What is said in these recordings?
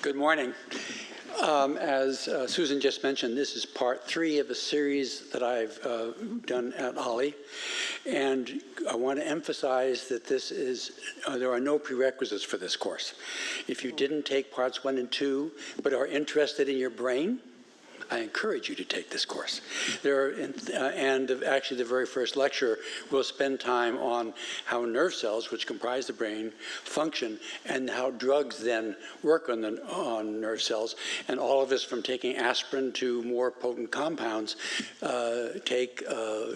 Good morning. As Susan just mentioned, this is part 3 of a series that I've done at Ollie. And I want to emphasize that this is, there are no prerequisites for this course. If you didn't take parts 1 and 2, but are interested in your brain, I encourage you to take this course. Actually, the very first lecture will spend time on how nerve cells, which comprise the brain, function, and how drugs then work on nerve cells. And all of us, from taking aspirin to more potent compounds, take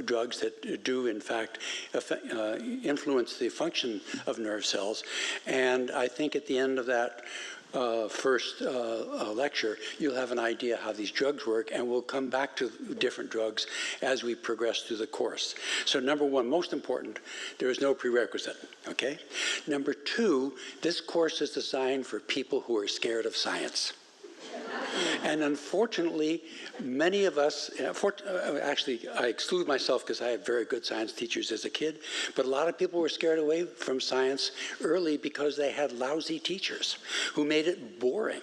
drugs that do, in fact, influence the function of nerve cells. And I think at the end of that first lecture, you'll have an idea how these drugs work, and we'll come back to different drugs as we progress through the course. So number 1, most important, there is no prerequisite, okay? Number 2, this course is designed for people who are scared of science. And unfortunately, many of us, actually, I exclude myself because I had very good science teachers as a kid, but a lot of people were scared away from science early because they had lousy teachers who made it boring.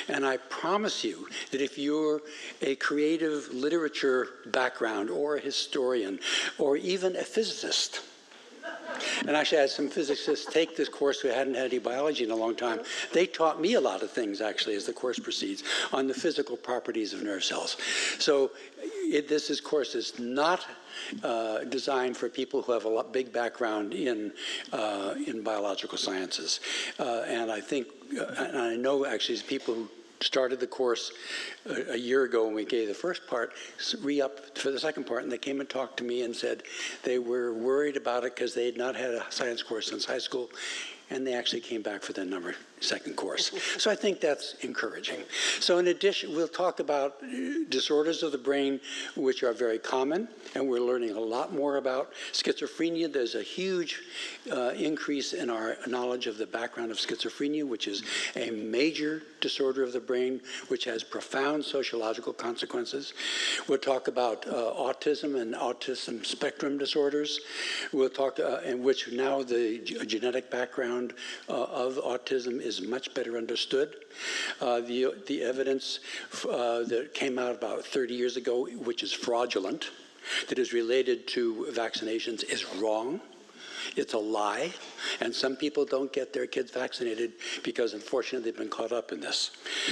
And I promise you that if you're a creative literature background or a historian or even a physicist, and actually I had some physicists take this course who hadn't had any biology in a long time. They taught me a lot of things, actually, as the course proceeds, on the physical properties of nerve cells. So this course is not designed for people who have a big background in biological sciences. And I think, and I know actually people who started the course a year ago when we gave the first part, re-up for the second part, and they came and talked to me and said they were worried about it because they had not had a science course since high school, and they actually came back for the second course. So I think that's encouraging. So in addition, we'll talk about disorders of the brain which are very common, and we're learning a lot more about schizophrenia. There's a huge increase in our knowledge of the background of schizophrenia, which is a major disorder of the brain, which has profound sociological consequences. We'll talk about autism and autism spectrum disorders. We'll talk, in which now the genetic background of autism is much better understood. The evidence that came out about 30 years ago, which is fraudulent, that is related to vaccinations, is wrong. It's a lie, and some people don't get their kids vaccinated because, unfortunately, they've been caught up in this.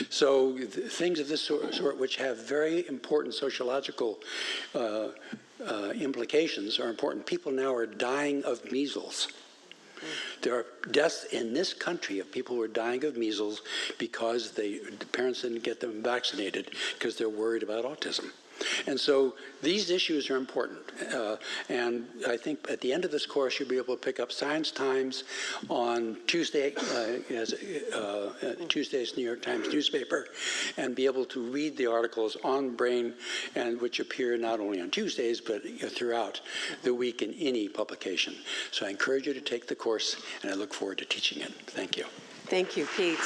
So things of this sort, which have very important sociological implications, are important. People now are dying of measles. There are deaths in this country of people who are dying of measles because the parents didn't get them vaccinated because they're worried about autism. And so these issues are important. And I think at the end of this course, you'll be able to pick up Science Times on Tuesday, Tuesday's New York Times newspaper, and be able to read the articles on brain, and which appear not only on Tuesdays, but throughout the week in any publication. So I encourage you to take the course, and I look forward to teaching it. Thank you. Thank you, Pete.